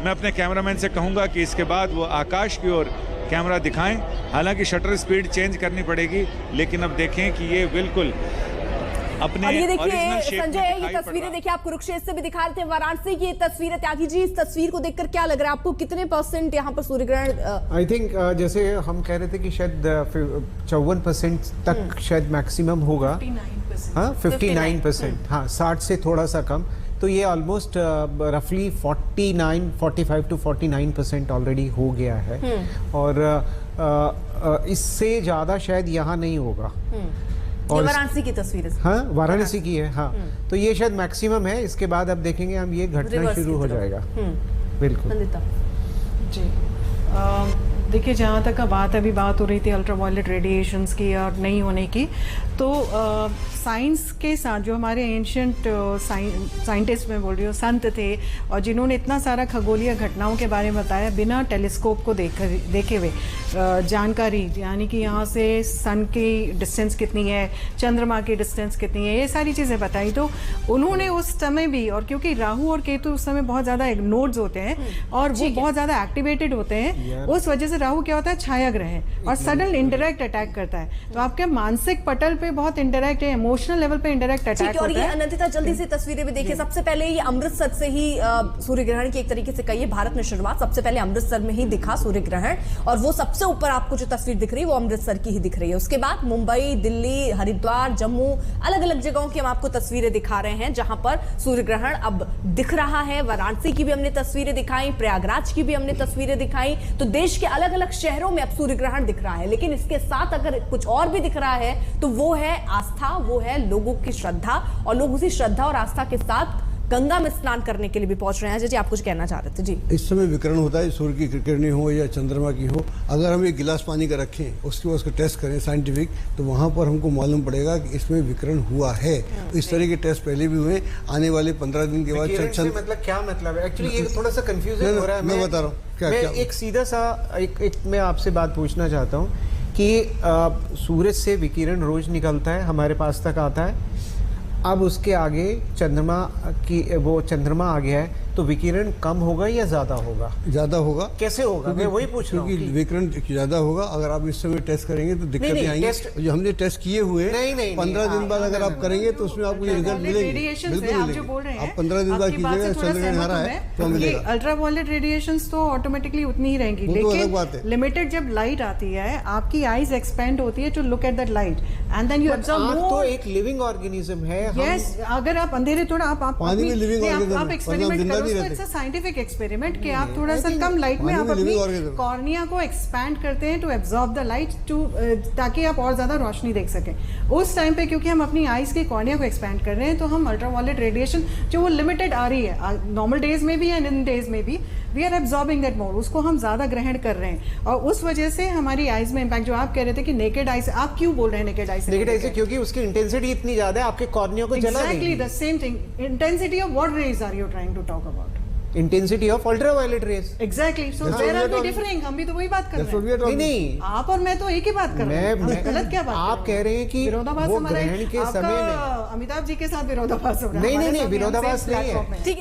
मैं अपने कैमरामैन से कहूँगा कि इसके बाद वो आकाश की ओर कैमरा दिखाएं। हालांकि शटर स्पीड चेंज करनी पड़ेगी, लेकिन अब देखें कि ये बिल्कुल अपने और ये देखिए संजय, ये तस्वीरें देखिए, आप कुरुक्षेत्र से भी दिखा रहे थे, वाराणसी की ये तस्वीर है। त्यागी जी, इस तस्वीर को देखकर क्या लग रहा है आपको, कितने % यहाँ पर सूर्य ग्रहण? आई थिंक जैसे हम कह रहे थे कि शायद 54% तक शायद मैक्सिमम होगा। 59%, हाँ 60 से थोड़ा सा कम। तो ये ऑलमोस्ट रफली 45 to 49% ऑलरेडी हो गया है। और इससे ज़्यादा शायद यहाँ नहीं होगा। ये वाराणसी की तस्वीर है। हाँ, वाराणसी की है। हाँ, तो ये शायद मैक्सिमम है। इसके बाद अब देखेंगे हम, ये घटना शुरू हो जाएगा। बिल्कुल जी। देखिए, जहाँ तक का बात अभी बात हो रही थी अल्ट्रावायलेट रेडिएशंस की और नहीं होने की, तो साइंस के साथ जो हमारे एंशियंट साइंटिस्ट में बोल रही हूँ, संत थे, और जिन्होंने इतना सारा खगोलीय घटनाओं के बारे में बताया बिना टेलीस्कोप को देखे हुए, जानकारी, यानी कि यहाँ से सन की डिस्टेंस कितनी है, चंद्रमा की डिस्टेंस कितनी है, ये सारी चीज़ें बताई। तो उन्होंने उस समय भी, और क्योंकि राहु और केतु उस समय बहुत ज़्यादा नोड्स होते हैं और वो बहुत ज़्यादा एक्टिवेटेड होते हैं, उस वजह से राहु क्या होता है, छाया ग्रह है और सडन इंडायरेक्ट अटैक करता है। तो आपके मानसिक पटल पे बहुत इंडायरेक्ट है, इमोशनल लेवल पे इंडायरेक्ट अटैक होता है। और ये अनंतिता, जल्दी से तस्वीरें भी देखिए। सबसे पहले ये अमृतसर से ही सूर्य ग्रहण की एक तरीके से कहिए भारत में शुरुआत सबसे पहले अमृतसर में ही दिखा सूर्य ग्रहण, और वो सबसे ऊपर आपको जो तस्वीर दिख रही है वो अमृतसर की ही दिख रही है। उसके बाद मुंबई, दिल्ली, हरिद्वार, जम्मू, अलग अलग जगहों की हम आपको तस्वीरें दिखा रहे हैं जहां पर सूर्य ग्रहण अब दिख रहा है। वाराणसी की भी हमने तस्वीरें दिखाई, प्रयागराज की भी हमने तस्वीरें दिखाई। तो देश के अलग अलग शहरों में अब सूर्य ग्रहण दिख रहा है। लेकिन इसके साथ अगर कुछ और भी दिख रहा है तो वो है आस्था, वो है लोगों की श्रद्धा, और लोग उसी श्रद्धा और आस्था के साथ गंगा में स्नान करने के लिए भी पहुंच रहे हैं। अजय जी, आप कुछ कहना चाह रहे थे? जी, इस समय विकिरण होता है, सूर्य की किरणें हो या चंद्रमा की हो, अगर हम एक गिलास पानी का रखें, उसके बाद उसका टेस्ट करें साइंटिफिक, तो वहाँ पर हमको मालूम पड़ेगा कि इसमें विकिरण हुआ है। इस तरह के टेस्ट पहले भी हुए। आने वाले 15 दिन के बाद मतलब क्या मतलब है? एक्चुअली ये थोड़ा सा कंफ्यूजन हो रहा है। मैं बता रहा हूँ मैं एक सीधा सा एक मैं आपसे बात पूछना चाहता हूँ कि सूरज से विकिरण रोज निकलता है, हमारे पास तक आता है। अब उसके आगे चंद्रमा आ गया है, तो विकिरण कम होगा या ज्यादा होगा? ज्यादा होगा। कैसे होगा? मैं वही पूछ रहा हूँ। क्योंकि विकिरण ज्यादा होगा। अगर आप इस समय टेस्ट करेंगे तो दिक्कतें आएंगी। जो हमने टेस्ट किए हुए 15 दिन बाद अगर आप करेंगे तो उसमें आपको रिजल्ट मिलेंगे। बिल्कुल, आप 15 दिन बाद कीजिएगा, चंद्रग्रहण आ रहा है तो मिलेगा। अल्ट्रावायलेट रेडिएशंस तो ऑटोमेटिकली उतनी ही रहेंगी, लेकिन लिमिटेड जब लाइट आती है, आपकी आईज एक्सपेंड होती है to look at that light, and then you observe more. तो एक लिविंग ऑर्गेनिज्म है। यस, अगर आप अंधेरे थोड़ा आप पानी में लिविंग ऑर्गेनिज्म, आप एक्सपेरिमेंट करो, इट्स अ साइंटिफिक एक्सपेरिमेंट कि आप थोड़ा सा कम लाइट में आप अपनी कॉर्निया को एक्सपैंड करते हैं टू एब्जॉर्ब द लाइट, ताकि आप और ज्यादा रोशनी देख सकें। उस टाइम पे क्योंकि हम अपनी आईज की कॉर्निया को एक्सपैंड कर रहे हैं, तो हम अल्ट्रावायलेट रेडिएशन जो वो लिमिटेड आ रही है, नॉर्मल डेज में भी एंड इन डेज में भी, we are absorbing that more, उसको हम ज्यादा ग्रहण कर रहे हैं, और उस वजह से हमारी आईज में इम्पैक्ट। जो आप कह रहे थे कि नेकेड आई से, आप क्यों बोल रहे हैं नेकेड आई से? नेकेड आई से क्योंकि उसकी इंटेंसिटी इतनी ज्यादा है, आपके कॉर्निया को जला देगी। Exactly the same thing. Intensity of what rays are you trying to talk about? Intensity of ultraviolet rays. Exactly. So where are we differing? हम भी तो वही बात कर रहे हैं। नहीं, आप और मैं तो एक ही बात कर रहे हैं। गलत क्या बात? आप कह रहे हैं कि विरोधाभास वो हमारा ग्रहण के समय में अमिताभ जी के साथ विरोधाभास हो रहा है। नहीं, विरोधाभास नहीं है।